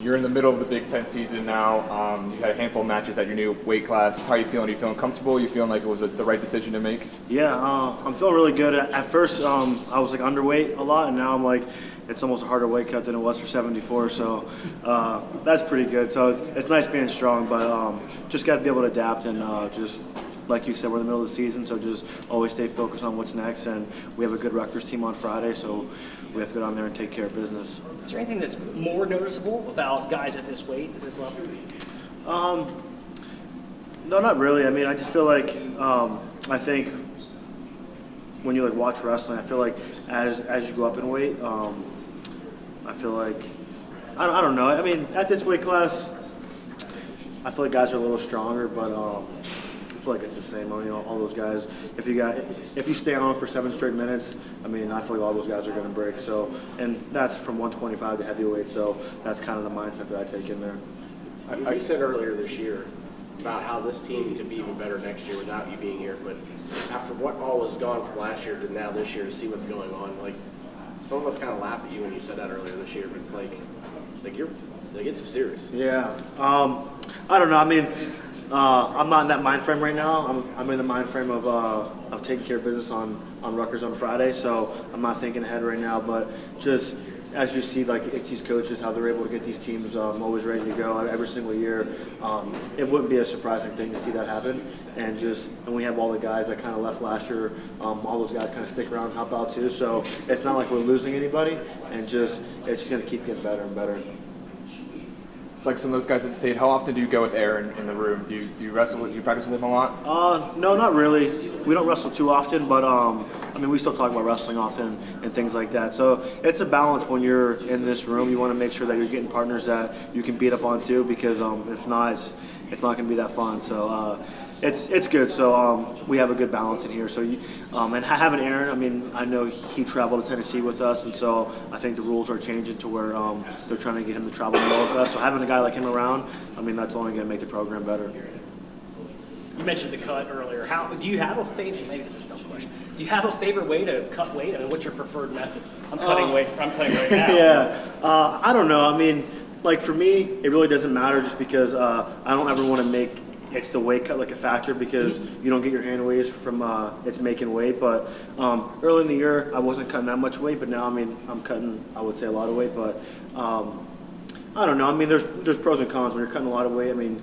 You're in the middle of the Big Ten season now. You had a handful of matches at your new weight class. How are you feeling? Are you feeling comfortable? Are you feeling like it was the right decision to make? Yeah, I'm feeling really good. At first, I was like underweight a lot, and now I'm like, it's almost a harder weight cut than it was for 74. So that's pretty good. So it's nice being strong, but just got to be able to adapt and just. Like you said, we're in the middle of the season, so just always stay focused on what's next. And we have a good Rutgers team on Friday, so we have to go down there and take care of business. Is there anything that's more noticeable about guys at this weight, at this level? No, not really. I mean, I just feel like I think when you like watch wrestling, I feel like as you go up in weight, I feel like I don't know. I mean, at this weight class, I feel like guys are a little stronger, but. I feel like it's the same. I mean, all those guys. If you stay on for 7 straight minutes, I mean, I feel like all those guys are going to break. So, and that's from 125 to heavyweight. So that's kind of the mindset that I take in there. You said earlier this year about how this team could be even better next year without you being here. But after what all was gone from last year to now this year, to see what's going on, like some of us kind of laughed at you when you said that earlier this year. But it's like you're it's serious. Yeah. I don't know. I mean. I'm not in that mind frame right now. I'm in the mind frame of taking care of business on Rutgers on Friday, so I'm not thinking ahead right now. But just as you see, like it's these coaches, how they're able to get these teams always ready to go every single year. It wouldn't be a surprising thing to see that happen. And we have all the guys that kind of left last year. All those guys kind of stick around and help out too. So it's not like we're losing anybody, and it's just going to keep getting better and better. Like some of those guys that stayed, how often do you go with Aaron in the room? Do you wrestle? Do you practice with him a lot? No, not really. We don't wrestle too often, but I mean, we still talk about wrestling often and things like that. So it's a balance when you're in this room. You want to make sure that you're getting partners that you can beat up on too, because if not, it's not going to be that fun. So it's good. So we have a good balance in here. So and having Aaron, I mean, I know he traveled to Tennessee with us, and so I think the rules are changing to where they're trying to get him to travel more with us. So having a guy like him around, I mean, that's only going to make the program better. You mentioned the cut earlier. Do you have a favorite? Maybe this is a dumb question. Do you have a favorite way to cut weight? I mean, what's your preferred method? I'm cutting weight. I'm cutting right now. Yeah, I don't know. I mean, like for me, it really doesn't matter just because I don't ever want to make it's the weight cut like a factor because you don't get your hand raised from it's making weight. But early in the year, I wasn't cutting that much weight, but now I mean I'm cutting, I would say, a lot of weight. But I don't know. I mean, there's pros and cons when you're cutting a lot of weight. I mean,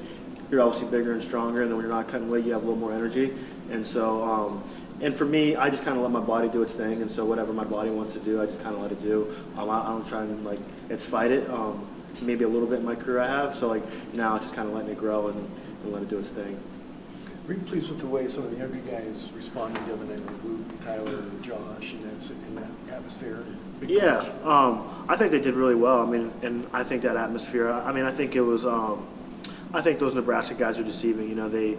you're obviously bigger and stronger, and then when you're not cutting weight, you have a little more energy. And so, and for me, I just kind of let my body do its thing. And so whatever my body wants to do, I just kind of let it do. I don't try and fight it. Maybe a little bit in my career I have. So now just kind of letting it grow and let it do its thing. Were you pleased with the way some of the younger guys responded the other night, like Luke, Tyler, and Josh, and that's in that atmosphere? Yeah, I think they did really well. I mean, and I think that atmosphere. I mean, I think it was. I think those Nebraska guys are deceiving. You know, they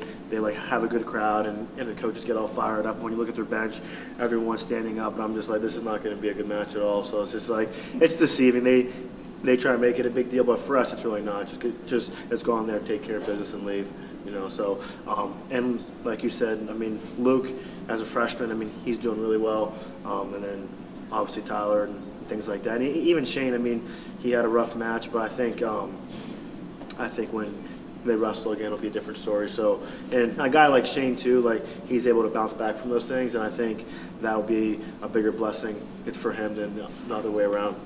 have a good crowd, and the coaches get all fired up. When you look at their bench, everyone's standing up, and I'm just like, this is not going to be a good match at all. So it's just like it's deceiving. They try to make it a big deal, but for us, it's really not. Just let's go on there, take care of business, and leave. You know, so and like you said, I mean, Luke as a freshman, I mean, he's doing really well, and then obviously Tyler and things like that. And even Shane, I mean, he had a rough match, but I think when they wrestle again, it'll be a different story. So, and a guy like Shane too, he's able to bounce back from those things, and I think that'll be a bigger blessing. It's for him than the other way around.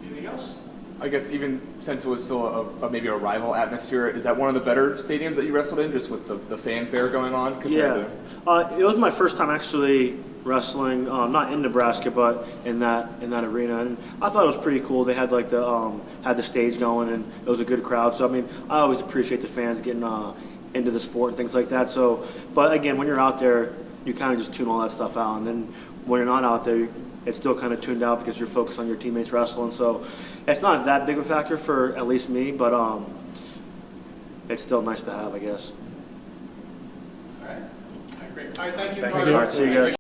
Anything else? I guess even since it was still maybe a rival atmosphere, is that one of the better stadiums that you wrestled in, just with the fanfare going on? Yeah, it was my first time actually wrestling, not in Nebraska, but in that arena, and I thought it was pretty cool. They had had the stage going, and it was a good crowd. So I mean, I always appreciate the fans getting into the sport and things like that. So, but again, when you're out there, you kind of just tune all that stuff out, and then when you're not out there, it's still kind of tuned out because you're focused on your teammates wrestling. So it's not that big of a factor for at least me, but it's still nice to have, I guess. All right. Great. All right, thank you. All right, see you guys.